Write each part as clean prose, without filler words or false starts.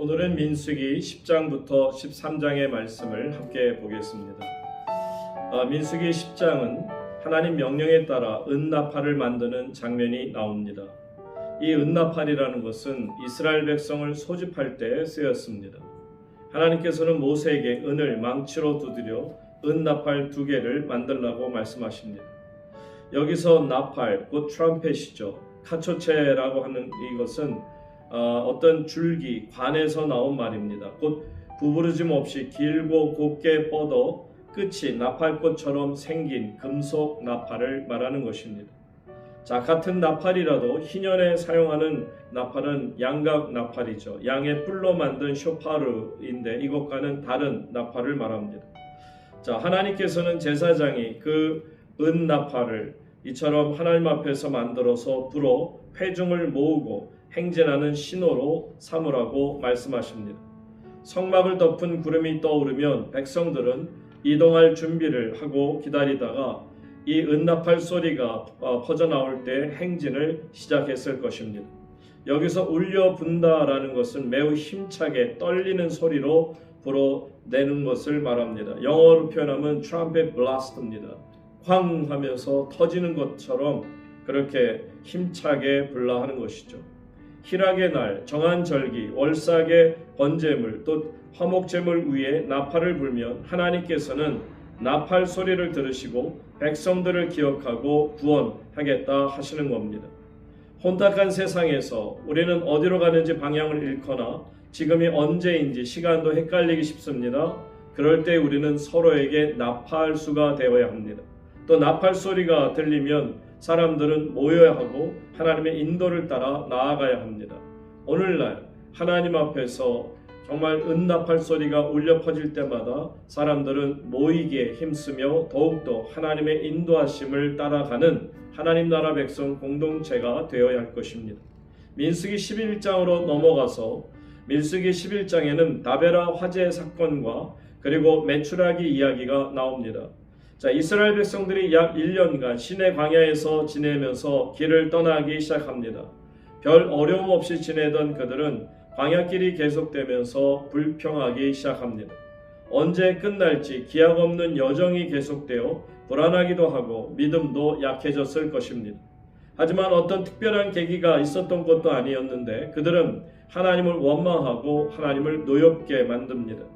오늘은 민수기 10장부터 13장의 말씀을 함께 보겠습니다. 민수기 10장은 하나님 명령에 따라 은나팔을 만드는 장면이 나옵니다. 이 은나팔이라는 것은 이스라엘 백성을 소집할 때 쓰였습니다. 하나님께서는 모세에게 은을 망치로 두드려 은나팔 2개를 만들라고 말씀하십니다. 여기서 나팔, 곧 트럼펫이죠. 카초체라고 하는 이것은 어떤 줄기, 관에서 나온 말입니다. 곧 구부러짐 없이 길고 곱게 뻗어 끝이 나팔꽃처럼 생긴 금속 나팔을 말하는 것입니다. 자, 같은 나팔이라도 희년에 사용하는 나팔은 양각 나팔이죠. 양의 뿔로 만든 쇼파르인데 이것과는 다른 나팔을 말합니다. 자, 하나님께서는 제사장이 그 은 나팔을 이처럼 하나님 앞에서 만들어서 불어 회중을 모으고 행진하는 신호로 삼으라고 말씀하십니다. 성막을 덮은 구름이 떠오르면 백성들은 이동할 준비를 하고 기다리다가 이 은나팔 소리가 퍼져나올 때 행진을 시작했을 것입니다. 여기서 울려 분다라는 것은 매우 힘차게 떨리는 소리로 불어내는 것을 말합니다. 영어로 표현하면 trumpet blast입니다. 쾅 하면서 터지는 것처럼 그렇게 힘차게 불라 하는 것이죠. 희락의 날, 정한 절기, 월삭의 번제물, 또 화목제물 위에 나팔을 불면 하나님께서는 나팔 소리를 들으시고 백성들을 기억하고 구원하겠다 하시는 겁니다. 혼탁한 세상에서 우리는 어디로 가는지 방향을 잃거나 지금이 언제인지 시간도 헷갈리기 쉽습니다. 그럴 때 우리는 서로에게 나팔수가 되어야 합니다. 또 나팔 소리가 들리면 사람들은 모여야 하고 하나님의 인도를 따라 나아가야 합니다. 오늘날 하나님 앞에서 정말 은나팔 소리가 울려 퍼질 때마다 사람들은 모이기에 힘쓰며 더욱더 하나님의 인도하심을 따라가는 하나님 나라 백성 공동체가 되어야 할 것입니다. 민수기 11장으로 넘어가서 민수기 11장에는 다베라 화재 사건과 그리고 메추라기 이야기가 나옵니다. 자, 이스라엘 백성들이 약 1년간 시내 광야에서 지내면서 길을 떠나기 시작합니다. 별 어려움 없이 지내던 그들은 광야길이 계속되면서 불평하기 시작합니다. 언제 끝날지 기약 없는 여정이 계속되어 불안하기도 하고 믿음도 약해졌을 것입니다. 하지만 어떤 특별한 계기가 있었던 것도 아니었는데 그들은 하나님을 원망하고 하나님을 노엽게 만듭니다.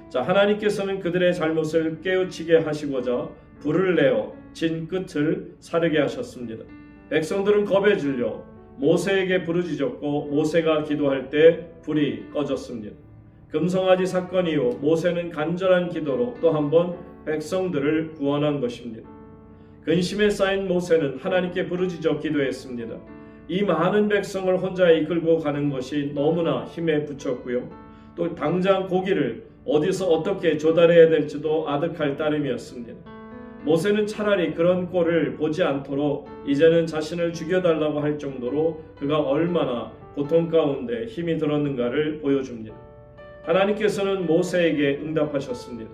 자, 하나님께서는 그들의 잘못을 깨우치게 하시고자 불을 내어 진 끝을 사르게 하셨습니다. 백성들은 겁에 질려 모세에게 부르짖었고 모세가 기도할 때 불이 꺼졌습니다. 금송아지 사건 이후 모세는 간절한 기도로 또 한 번 백성들을 구원한 것입니다. 근심에 쌓인 모세는 하나님께 부르짖어 기도했습니다. 이 많은 백성을 혼자 이끌고 가는 것이 너무나 힘에 부쳤고요. 또 당장 고기를 어디서 어떻게 조달해야 될지도 아득할 따름이었습니다. 모세는 차라리 그런 꼴을 보지 않도록 이제는 자신을 죽여달라고 할 정도로 그가 얼마나 고통 가운데 힘이 들었는가를 보여줍니다. 하나님께서는 모세에게 응답하셨습니다.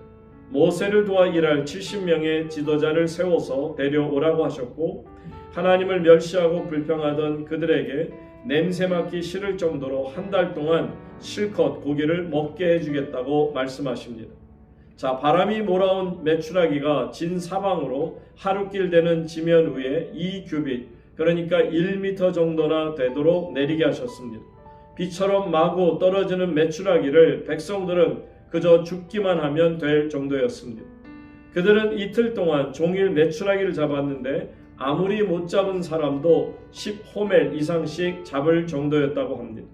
모세를 도와 일할 70명의 지도자를 세워서 데려오라고 하셨고 하나님을 멸시하고 불평하던 그들에게 냄새 맡기 싫을 정도로 한 달 동안 실컷 고기를 먹게 해주겠다고 말씀하십니다. 자, 바람이 몰아온 메추라기가 진 사방으로 하루길 되는 지면 위에 2규빗, 그러니까 1m 정도나 되도록 내리게 하셨습니다. 비처럼 마구 떨어지는 메추라기를 백성들은 그저 죽기만 하면 될 정도였습니다. 그들은 이틀 동안 종일 메추라기를 잡았는데 아무리 못 잡은 사람도 10호멜 이상씩 잡을 정도였다고 합니다.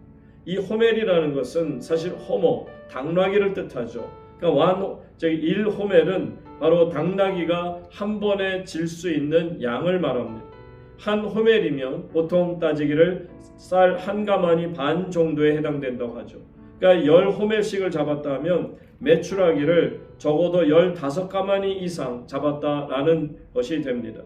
이 호멜이라는 것은 사실 호모, 당나귀를 뜻하죠. 그러니까 1호멜은 바로 당나귀가 한 번에 질 수 있는 양을 말합니다. 한 호멜이면 보통 따지기를 쌀 한 가마니 반 정도에 해당된다고 하죠. 그러니까 10호멜씩을 잡았다 하면 메추라기를 적어도 15가마니 이상 잡았다라는 것이 됩니다.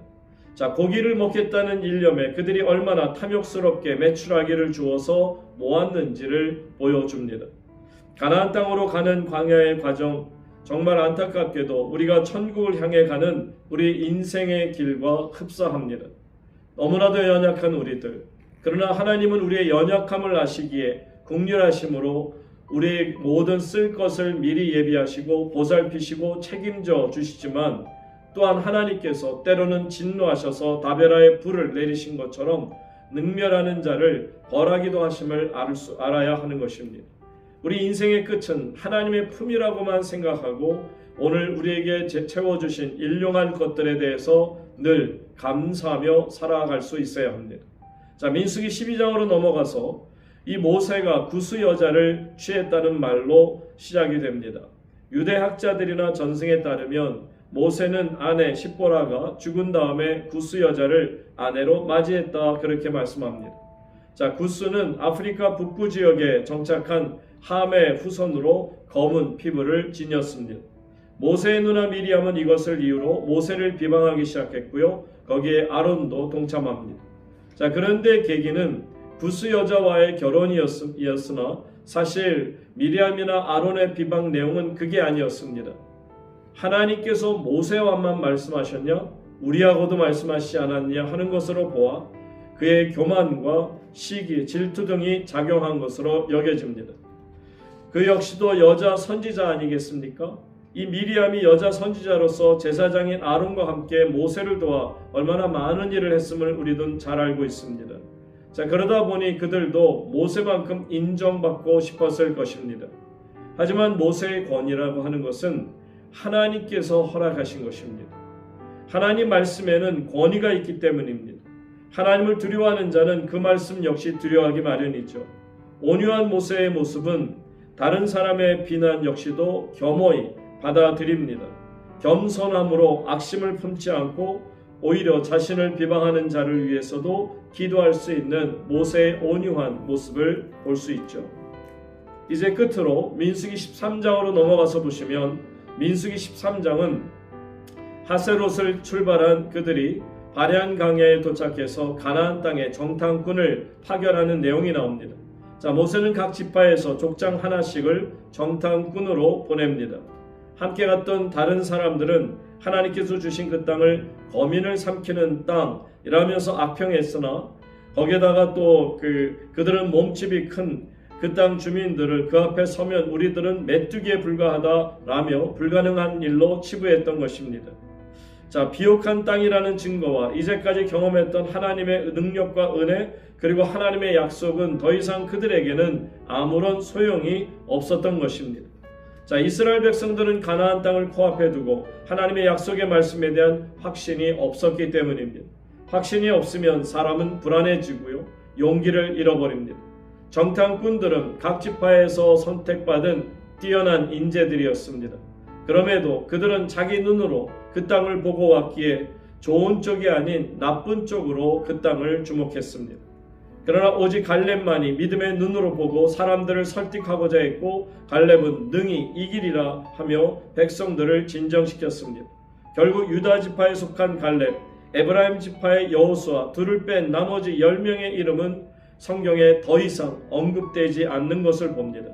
자, 고기를 먹겠다는 일념에 그들이 얼마나 탐욕스럽게 메추라기를 주어서 모았는지를 보여줍니다. 가나안 땅으로 가는 광야의 과정, 정말 안타깝게도 우리가 천국을 향해 가는 우리 인생의 길과 흡사합니다. 너무나도 연약한 우리들, 그러나 하나님은 우리의 연약함을 아시기에 긍휼하심으로 우리의 모든 쓸 것을 미리 예비하시고 보살피시고 책임져 주시지만 또한 하나님께서 때로는 진노하셔서 다베라의 불을 내리신 것처럼 능멸하는 자를 벌하기도 하심을 알아야 하는 것입니다. 우리 인생의 끝은 하나님의 품이라고만 생각하고 오늘 우리에게 채워주신 일용할 것들에 대해서 늘 감사하며 살아갈 수 있어야 합니다. 자, 민수기 12장으로 넘어가서 이 모세가 구스 여자를 취했다는 말로 시작이 됩니다. 유대 학자들이나 전승에 따르면 모세는 아내 십보라가 죽은 다음에 구스 여자를 아내로 맞이했다 그렇게 말씀합니다. 자, 구스는 아프리카 북부 지역에 정착한 함의 후손으로 검은 피부를 지녔습니다. 모세의 누나 미리암은 이것을 이유로 모세를 비방하기 시작했고요. 거기에 아론도 동참합니다. 자, 그런데 계기는 구스 여자와의 결혼이었으나 사실 미리암이나 아론의 비방 내용은 그게 아니었습니다. 하나님께서 모세와만 말씀하셨냐? 우리하고도 말씀하시지 않았냐 하는 것으로 보아 그의 교만과 시기, 질투 등이 작용한 것으로 여겨집니다. 그 역시도 여자 선지자 아니겠습니까? 이 미리암이 여자 선지자로서 제사장인 아론과 함께 모세를 도와 얼마나 많은 일을 했음을 우리도 잘 알고 있습니다. 자, 그러다 보니 그들도 모세만큼 인정받고 싶었을 것입니다. 하지만 모세의 권위라고 하는 것은 하나님께서 허락하신 것입니다. 하나님 말씀에는 권위가 있기 때문입니다. 하나님을 두려워하는 자는 그 말씀 역시 두려워하기 마련이죠. 온유한 모세의 모습은 다른 사람의 비난 역시도 겸허히 받아들입니다. 겸손함으로 악심을 품지 않고 오히려 자신을 비방하는 자를 위해서도 기도할 수 있는 모세의 온유한 모습을 볼 수 있죠. 이제 끝으로 민수기 13장으로 넘어가서 보시면 민수기 13장은 하세롯을 출발한 그들이 바레안 강야에 도착해서 가나안 땅의 정탐꾼을 파견하는 내용이 나옵니다. 자, 모세는 각 지파에서 족장 하나씩을 정탐꾼으로 보냅니다. 함께 갔던 다른 사람들은 하나님께서 주신 그 땅을 거민을 삼키는 땅이라면서 악평했으나 거기에다가 또 그들은 몸집이 큰 그 땅 주민들을 그 앞에 서면 우리들은 메뚜기에 불과하다라며 불가능한 일로 치부했던 것입니다. 자, 비옥한 땅이라는 증거와 이제까지 경험했던 하나님의 능력과 은혜 그리고 하나님의 약속은 더 이상 그들에게는 아무런 소용이 없었던 것입니다. 자, 이스라엘 백성들은 가나안 땅을 코앞에 두고 하나님의 약속의 말씀에 대한 확신이 없었기 때문입니다. 확신이 없으면 사람은 불안해지고요. 용기를 잃어버립니다. 정탐꾼들은 각 지파에서 선택받은 뛰어난 인재들이었습니다. 그럼에도 그들은 자기 눈으로 그 땅을 보고 왔기에 좋은 쪽이 아닌 나쁜 쪽으로 그 땅을 주목했습니다. 그러나 오직 갈렙만이 믿음의 눈으로 보고 사람들을 설득하고자 했고 갈렙은 능히 이기리라 하며 백성들을 진정시켰습니다. 결국 유다 지파에 속한 갈렙, 에브라임 지파의 여호수아 둘을 뺀 나머지 10명의 이름은 성경에 더 이상 언급되지 않는 것을 봅니다.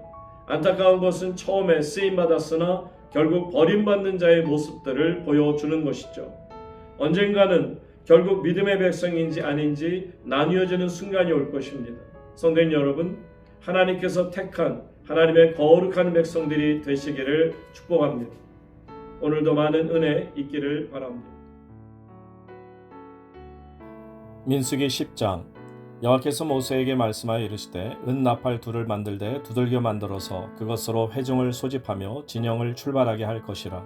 안타까운 것은 처음에 쓰임받았으나 결국 버림받는 자의 모습들을 보여주는 것이죠. 언젠가는 결국 믿음의 백성인지 아닌지 나뉘어지는 순간이 올 것입니다. 성도님 여러분, 하나님께서 택한 하나님의 거룩한 백성들이 되시기를 축복합니다. 오늘도 많은 은혜 있기를 바랍니다. 민수기 10장. 여호와께서 모세에게 말씀하여 이르시되 은나팔 둘을 만들되 두들겨 만들어서 그것으로 회중을 소집하며 진영을 출발하게 할 것이라.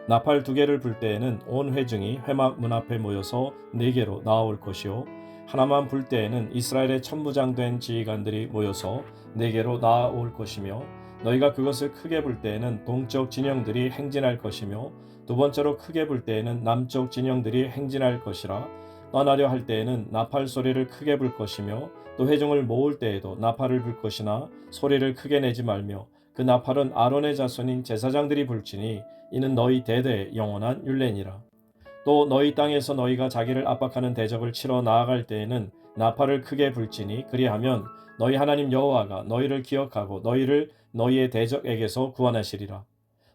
나팔 2개를 불 때에는 온 회중이 회막 문 앞에 모여서 4개로 나아올 것이요 하나만 불 때에는 이스라엘의 천부장된 지휘관들이 모여서 4개로 나아올 것이며 너희가 그것을 크게 불 때에는 동쪽 진영들이 행진할 것이며 두 번째로 크게 불 때에는 남쪽 진영들이 행진할 것이라. 떠나려 할 때에는 나팔 소리를 크게 불 것이며 또 회중을 모을 때에도 나팔을 불 것이나 소리를 크게 내지 말며 그 나팔은 아론의 자손인 제사장들이 불지니 이는 너희 대대의 영원한 율례니라. 또 너희 땅에서 너희가 자기를 압박하는 대적을 치러 나아갈 때에는 나팔을 크게 불지니 그리하면 너희 하나님 여호와가 너희를 기억하고 너희를 너희의 대적에게서 구원하시리라.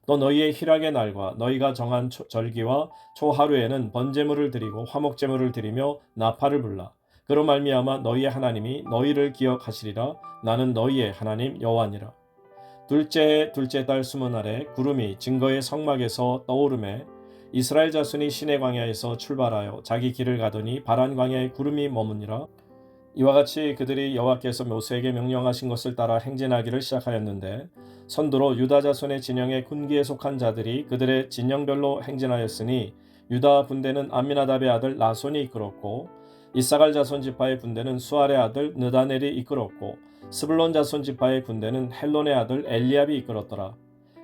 또 너희의 희락의 날과 너희가 정한 절기와 초하루에는 번제물을 드리고 화목제물을 드리며 나팔을 불라. 그로 말미암아 너희의 하나님이 너희를 기억하시리라. 나는 너희의 하나님 여호와니라. 둘째 달 20날에 구름이 증거의 성막에서 떠오르매 이스라엘 자손이 시내 광야에서 출발하여 자기 길을 가더니 바란 광야에 구름이 머무니라. 이와 같이 그들이 여호와께서 모세에게 명령하신 것을 따라 행진하기를 시작하였는데 선두로 유다 자손의 진영의 군기에 속한 자들이 그들의 진영별로 행진하였으니 유다 군대는 암미나답의 아들 나손이 이끌었고 이사갈 자손 지파의 군대는 수알의 아들 느다넬이 이끌었고 스불론 자손 지파의 군대는 헬론의 아들 엘리압이 이끌었더라.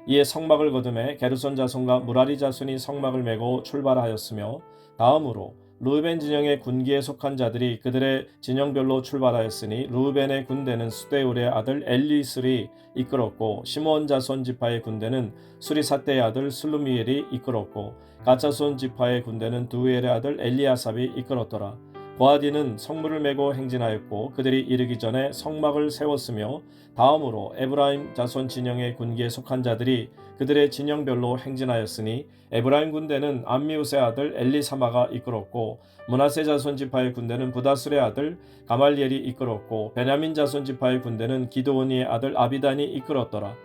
이에 성막을 거두매 게르손 자손과 무라리 자손이 성막을 메고 출발하였으며 다음으로 르우벤 진영의 군기에 속한 자들이 그들의 진영별로 출발하였으니 르우벤의 군대는 수데울의 아들 엘리술이 이끌었고 시므온 자손 지파의 군대는 수리사떼의 아들 슬루미엘이 이끌었고 갓 자손 지파의 군대는 두엘의 아들 엘리아삽이 이끌었더라. 고하디는 성물을 메고 행진하였고 그들이 이르기 전에 성막을 세웠으며 다음으로 에브라임 자손 진영의 군기에 속한 자들이 그들의 진영별로 행진하였으니 에브라임 군대는 암미우스의 아들 엘리사마가 이끌었고 므낫세 자손 지파의 군대는 부다술의 아들 가말리엘이 이끌었고 베냐민 자손 지파의 군대는 기드오니의 아들 아비단이 이끌었더라.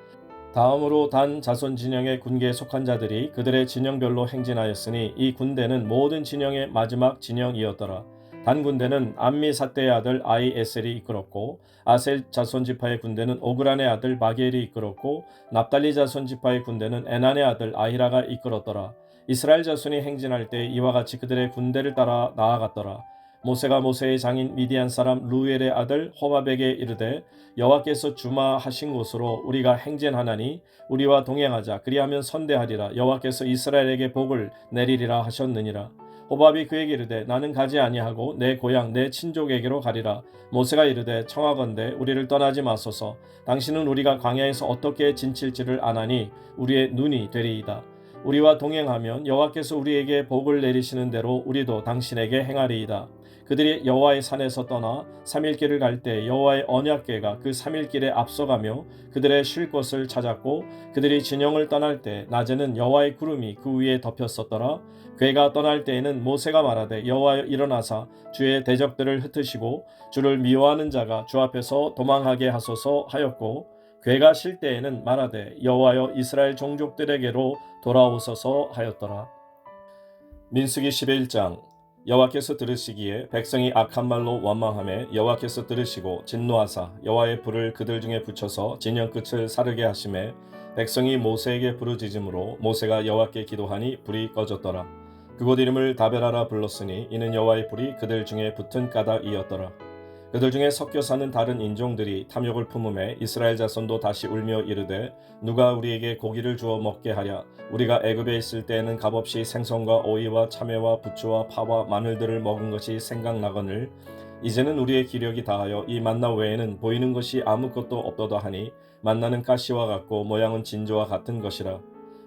다음으로 단 자손 진영의 군기에 속한 자들이 그들의 진영별로 행진하였으니 이 군대는 모든 진영의 마지막 진영이었더라. 단 군대는 암미사떼의 아들 아이에셀이 이끌었고 아셀 자손 지파의 군대는 오그란의 아들 바게엘이 이끌었고 납달리 자손 지파의 군대는 에난의 아들 아히라가 이끌었더라. 이스라엘 자손이 행진할 때 이와 같이 그들의 군대를 따라 나아갔더라. 모세가 모세의 장인 미디안 사람 루엘의 아들 호바백에 이르되 여호와께서 주마하신 곳으로 우리가 행진하나니 우리와 동행하자. 그리하면 선대하리라. 여호와께서 이스라엘에게 복을 내리리라 하셨느니라. 호밥이 그에게 이르되 나는 가지 아니하고 내 고향 내 친족에게로 가리라. 모세가 이르되 청하건대 우리를 떠나지 마소서. 당신은 우리가 광야에서 어떻게 진칠지를 아나니 우리의 눈이 되리이다. 우리와 동행하면 여호와께서 우리에게 복을 내리시는 대로 우리도 당신에게 행하리이다. 그들이 여호와의 산에서 떠나 3일길을 갈 때 여호와의 언약궤가 그 3일길에 앞서가며 그들의 쉴 곳을 찾았고 그들이 진영을 떠날 때 낮에는 여호와의 구름이 그 위에 덮였었더라. 궤가 떠날 때에는 모세가 말하되 여호와여 일어나사 주의 대적들을 흩으시고 주를 미워하는 자가 주 앞에서 도망하게 하소서 하였고 궤가 쉴 때에는 말하되 여호와여 이스라엘 종족들에게로 돌아오소서 하였더라. 민수기 11장. 여호와께서 들으시기에 백성이 악한 말로 원망하매 여호와께서 들으시고 진노하사 여호와의 불을 그들 중에 붙여서 진영 끝을 사르게 하시매 백성이 모세에게 부르짖음으로 모세가 여호와께 기도하니 불이 꺼졌더라. 그곳 이름을 다베라라 불렀으니 이는 여호와의 불이 그들 중에 붙은 까닭이었더라. 그들 중에 섞여 사는 다른 인종들이 탐욕을 품음에 이스라엘 자손도 다시 울며 이르되 누가 우리에게 고기를 주어 먹게 하랴. 우리가 애굽에 있을 때에는 값없이 생선과 오이와 참외와 부추와 파와 마늘들을 먹은 것이 생각나거늘 이제는 우리의 기력이 다하여 이 만나 외에는 보이는 것이 아무것도 없도다 하니 만나는 가시와 같고 모양은 진저와 같은 것이라.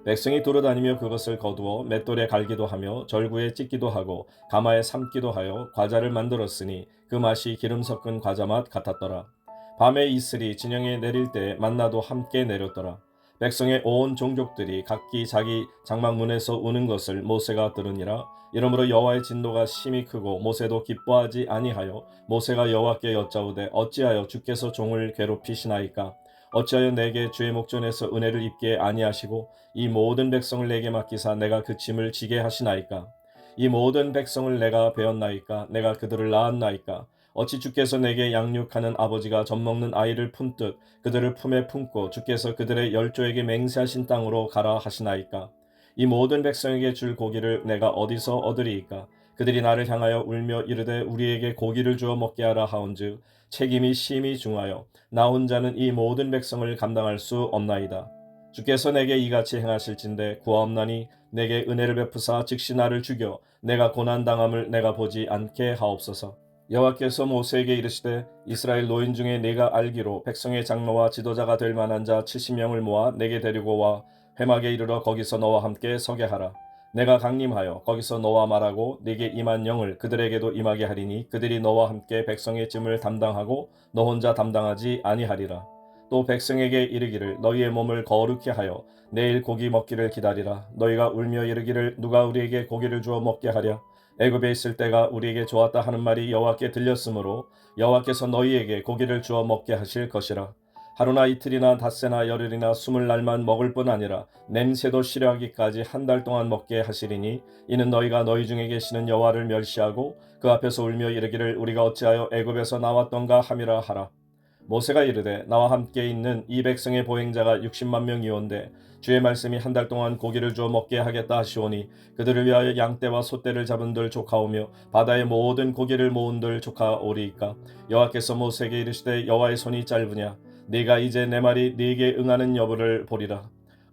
백성이 돌아다니며 그것을 거두어 맷돌에 갈기도 하며 절구에 찢기도 하고 가마에 삶기도 하여 과자를 만들었으니 그 맛이 기름 섞은 과자 맛 같았더라. 밤에 이슬이 진영에 내릴 때 만나도 함께 내렸더라. 백성의 온 종족들이 각기 자기 장막문에서 우는 것을 모세가 들으니라. 이러므로 여호와의 진노가 심히 크고 모세도 기뻐하지 아니하여 모세가 여호와께 여짜오되 어찌하여 주께서 종을 괴롭히시나이까. 어찌하여 내게 주의 목전에서 은혜를 입게 아니하시고 이 모든 백성을 내게 맡기사 내가 그 짐을 지게 하시나이까. 이 모든 백성을 내가 배었나이까. 내가 그들을 낳았나이까. 어찌 주께서 내게 양육하는 아버지가 젖먹는 아이를 품듯 그들을 품에 품고 주께서 그들의 열조에게 맹세하신 땅으로 가라 하시나이까. 이 모든 백성에게 줄 고기를 내가 어디서 얻으리이까. 그들이 나를 향하여 울며 이르되 우리에게 고기를 주어 먹게 하라 하온즉 책임이 심히 중하여 나 혼자는 이 모든 백성을 감당할 수 없나이다. 주께서 내게 이같이 행하실진대 구하옵나니 내게 은혜를 베푸사 즉시 나를 죽여 내가 고난당함을 내가 보지 않게 하옵소서. 여호와께서 모세에게 이르시되 이스라엘 노인 중에 내가 알기로 백성의 장로와 지도자가 될 만한 자 70명을 모아 내게 데리고 와 회막에 이르러 거기서 너와 함께 서게 하라. 내가 강림하여 거기서 너와 말하고 네게 임한 영을 그들에게도 임하게 하리니 그들이 너와 함께 백성의 짐을 담당하고 너 혼자 담당하지 아니하리라. 또 백성에게 이르기를 너희의 몸을 거룩히 하여 내일 고기 먹기를 기다리라. 너희가 울며 이르기를 누가 우리에게 고기를 주어 먹게 하랴. 애굽에 있을 때가 우리에게 좋았다 하는 말이 여호와께 들렸으므로 여호와께서 너희에게 고기를 주어 먹게 하실 것이라. 하루나 이틀이나 닷새나 열흘이나 20날만 먹을 뿐 아니라 냄새도 싫어하기까지 한 달 동안 먹게 하시리니 이는 너희가 너희 중에 계시는 여호와를 멸시하고 그 앞에서 울며 이르기를 우리가 어찌하여 애굽에서 나왔던가 함이라 하라. 모세가 이르되 나와 함께 있는 이 백성의 보행자가 60만 명이온데 주의 말씀이 한 달 동안 고기를 주어 먹게 하겠다 하시오니 그들을 위하여 양떼와 소떼를 잡은들 조카오며 바다의 모든 고기를 모은들 조카오리이까. 여호와께서 모세에게 이르시되 여호와의 손이 짧으냐 네가 이제 내 말이 네게 응하는 여부를 보리라.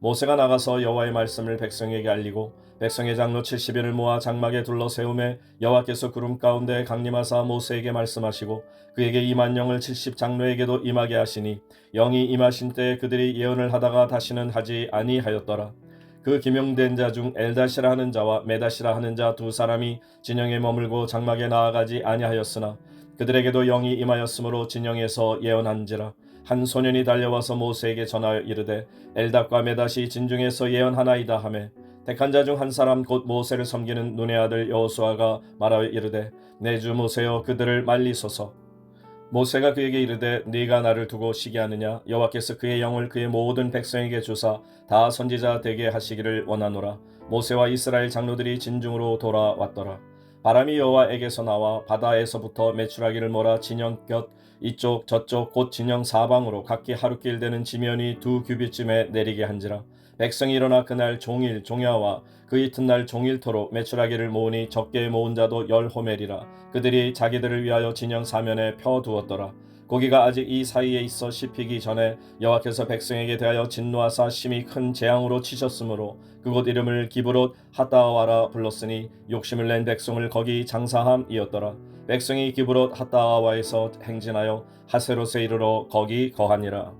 모세가 나가서 여호와의 말씀을 백성에게 알리고 백성의 장로 70인을 모아 장막에 둘러 세우매 여호와께서 구름 가운데 강림하사 모세에게 말씀하시고 그에게 임한 영을 70장로에게도 임하게 하시니 영이 임하신 때에 그들이 예언을 하다가 다시는 하지 아니하였더라. 그 기명된 자 중 엘다시라 하는 자와 메다시라 하는 자 두 사람이 진영에 머물고 장막에 나아가지 아니하였으나 그들에게도 영이 임하였으므로 진영에서 예언한지라. 한 소년이 달려와서 모세에게 전하여 이르되 엘닷과 메닷이 진중에서 예언하나이다 하매 택한 자 중 한 사람 곧 모세를 섬기는 눈의 아들 여호수아가 말하여 이르되 내 주 모세여 그들을 말리소서. 모세가 그에게 이르되 네가 나를 두고 시기하느냐 여호와께서 그의 영을 그의 모든 백성에게 주사 다 선지자 되게 하시기를 원하노라. 모세와 이스라엘 장로들이 진중으로 돌아왔더라. 바람이 여호와에게서 나와 바다에서부터 메추라기를 몰아 진영 곁 이쪽 저쪽 곧 진영 사방으로 각기 하루길 되는 지면이 2규빗쯤에 내리게 한지라. 백성이 일어나 그날 종일 종야와 그 이튿날 종일토록 메추라기를 모으니 적게 모은 자도 10호멜이라. 그들이 자기들을 위하여 진영 사면에 펴두었더라. 고기가 아직 이 사이에 있어 씹히기 전에 여호와께서 백성에게 대하여 진노하사 심히 큰 재앙으로 치셨으므로 그곳 이름을 기브롯 핫다와라 불렀으니 욕심을 낸 백성을 거기 장사함이었더라. 백성이 기브롯 핫다와에서 행진하여 하세롯에 이르러 거기 거하니라.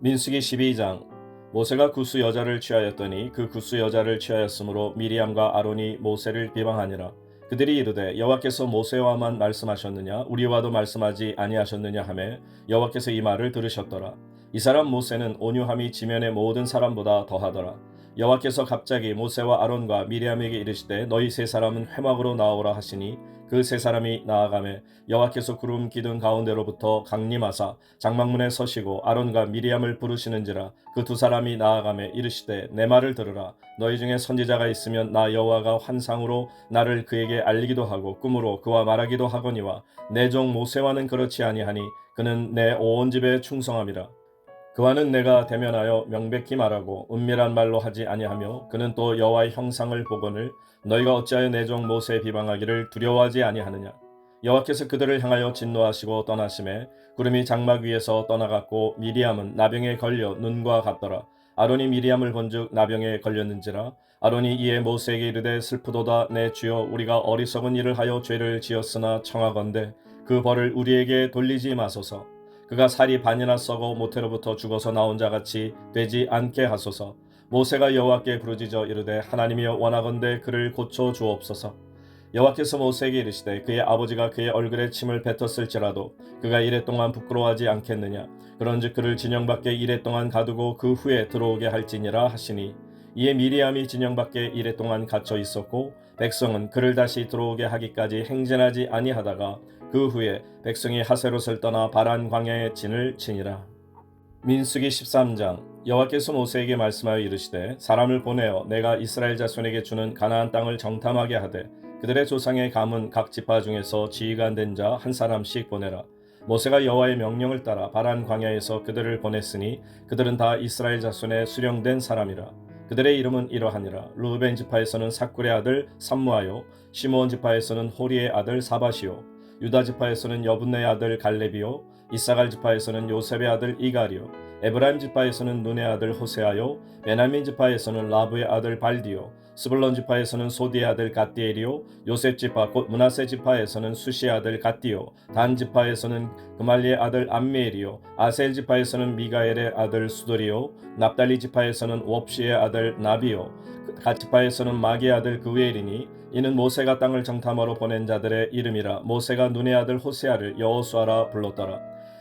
민수기 12장. 모세가 구스 여자를 취하였더니 그 구스 여자를 취하였으므로 미리암과 아론이 모세를 비방하니라. 그들이 이르되 여호와께서 모세와만 말씀하셨느냐 우리와도 말씀하지 아니하셨느냐 하매 여호와께서 이 말을 들으셨더라. 이 사람 모세는 온유함이 지면의 모든 사람보다 더하더라. 여호와께서 갑자기 모세와 아론과 미리암에게 이르시되 너희 세 사람은 회막으로 나오라 하시니 그 세 사람이 나아가매 여호와께서 구름 기둥 가운데로부터 강림하사 장막문에 서시고 아론과 미리암을 부르시는지라. 그 두 사람이 나아가매 이르시되 내 말을 들으라. 너희 중에 선지자가 있으면 나 여호와가 환상으로 나를 그에게 알리기도 하고 꿈으로 그와 말하기도 하거니와 내 종 모세와는 그렇지 아니하니 그는 내 온 집에 충성함이라. 그와는 내가 대면하여 명백히 말하고 은밀한 말로 하지 아니하며 그는 또 여호와의 형상을 보거늘 너희가 어찌하여 내 종 모세 비방하기를 두려워하지 아니하느냐. 여호와께서 그들을 향하여 진노하시고 떠나심에 구름이 장막 위에서 떠나갔고 미리암은 나병에 걸려 눈과 같더라. 아론이 미리암을 본즉 나병에 걸렸는지라. 아론이 이에 모세에게 이르되 슬프도다 내 주여 우리가 어리석은 일을 하여 죄를 지었으나 청하건대 그 벌을 우리에게 돌리지 마소서. 그가 살이 반이나 썩어 모태로부터 죽어서 나온 자같이 되지 않게 하소서. 모세가 여호와께 부르짖어 이르되 하나님이여 원하건대 그를 고쳐 주옵소서. 여호와께서 모세에게 이르시되 그의 아버지가 그의 얼굴에 침을 뱉었을지라도 그가 이랫동안 부끄러워하지 않겠느냐. 그런즉 그를 진영 밖에 이랫동안 가두고 그 후에 들어오게 할지니라 하시니 이에 미리암이 진영 밖에 이랫동안 갇혀 있었고 백성은 그를 다시 들어오게 하기까지 행진하지 아니하다가 그 후에 백성이 하세롯을 떠나 바란 광야에 진을 치니라. 민수기 13장. 여호와께서 모세에게 말씀하여 이르시되 사람을 보내어 내가 이스라엘 자손에게 주는 가나안 땅을 정탐하게 하되 그들의 조상의 가문 각 지파 중에서 지휘관 된 자 한 사람씩 보내라. 모세가 여호와의 명령을 따라 바란 광야에서 그들을 보냈으니 그들은 다 이스라엘 자손의 수령된 사람이라. 그들의 이름은 이러하니라. 르우벤 지파에서는 사쿨의 아들 삼무아요. 시므온 지파에서는 호리의 아들 사바시요. 유다 지파에서는 여분네의 아들 갈렙이요. 이사갈 지파에서는 요셉의 아들 이갈이요. 에브라임 지파에서는 눈의 아들 호세아요. 베냐민 지파에서는 라브의 아들 발디요. 스불론 지파에서는 소디의 아들 갓디엘이요. 요셉 지파 곧 므낫세 지파에서는 수시의 아들 갓디요. 단 지파에서는 그말리의 아들 암미엘이요. 아셀 지파에서는 미가엘의 아들 수돌이요. 납달리 지파에서는 웁시의 아들 나비요. 갓 지파에서는 마기의 아들 그우엘이니 이는 모세가 땅을 정탐하러 보낸 자들의 이름이라. 모세가 눈의 아들 호세아를 여호수아라 불렀더라.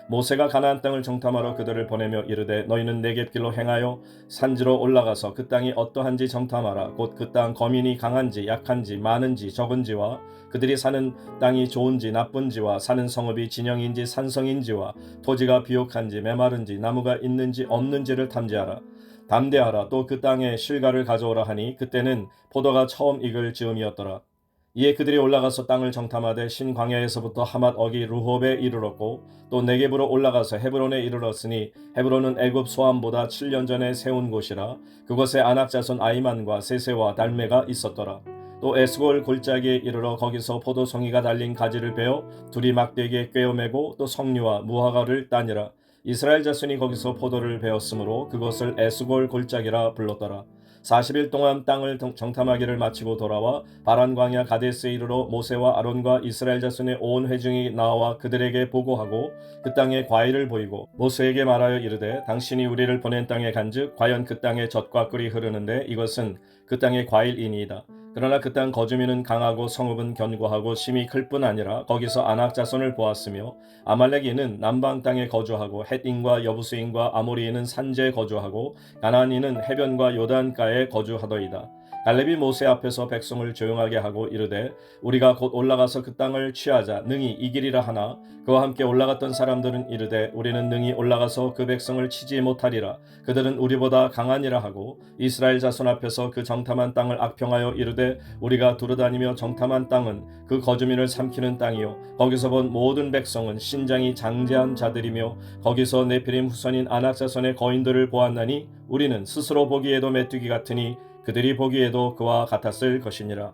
모세가 가나안 땅을 정탐하러 그들을 보내며 이르되 너희는 내겝길로 행하여 산지로 올라가서 그 땅이 어떠한지 정탐하라. 곧 그 땅 거민이 강한지 약한지 많은지 적은지와 그들이 사는 땅이 좋은지 나쁜지와 사는 성읍이 진영인지 산성인지와 토지가 비옥한지 메마른지 나무가 있는지 없는지를 탐지하라. 담대하라. 또 그 땅에 실과를 가져오라 하니 그때는 포도가 처음 익을 즈음이었더라. 이에 그들이 올라가서 땅을 정탐하되 신광야에서부터 하맛 어기 루홉에 이르렀고 또 네겝으로 올라가서 헤브론에 이르렀으니 헤브론은 애굽 소함보다 7년 전에 세운 곳이라. 그곳에 아낙 자손 아이만과 세세와 달메가 있었더라. 또 에스골 골짜기에 이르러 거기서 포도송이가 달린 가지를 베어 둘이 막대기에 꿰어매고 또 석류와 무화과를 따니라. 이스라엘 자손이 거기서 포도를 베었으므로 그것을 에스골 골짜기라 불렀더라. 40일 동안 땅을 정탐하기를 마치고 돌아와 바란 광야 가데스에 이르러 모세와 아론과 이스라엘 자손의 온 회중이 나와 그들에게 보고하고 그 땅에 과일을 보이고 모세에게 말하여 이르되 당신이 우리를 보낸 땅에 간즉 과연 그 땅에 젖과 꿀이 흐르는데 이것은 그 땅의 과일이니이다. 그러나 그 땅 거주민은 강하고 성읍은 견고하고 심이 클 뿐 아니라 거기서 아낙 자손을 보았으며 아말렉인은 남방 땅에 거주하고 헷인과 여부스인과 아모리인은 산지에 거주하고 가나안인은 해변과 요단가에 거주하더이다. 갈렙이 모세 앞에서 백성을 조용하게 하고 이르되 우리가 곧 올라가서 그 땅을 취하자 능히 이기리라 하나 그와 함께 올라갔던 사람들은 이르되 우리는 능히 올라가서 그 백성을 치지 못하리라. 그들은 우리보다 강하니라 하고 이스라엘 자손 앞에서 그 정탐한 땅을 악평하여 이르되 우리가 두루다니며 정탐한 땅은 그 거주민을 삼키는 땅이요 거기서 본 모든 백성은 신장이 장대한 자들이며 거기서 네피림 후손인 아낙 자손의 거인들을 보았나니 우리는 스스로 보기에도 메뚜기 같으니 그들이 보기에도 그와 같았을 것이니라.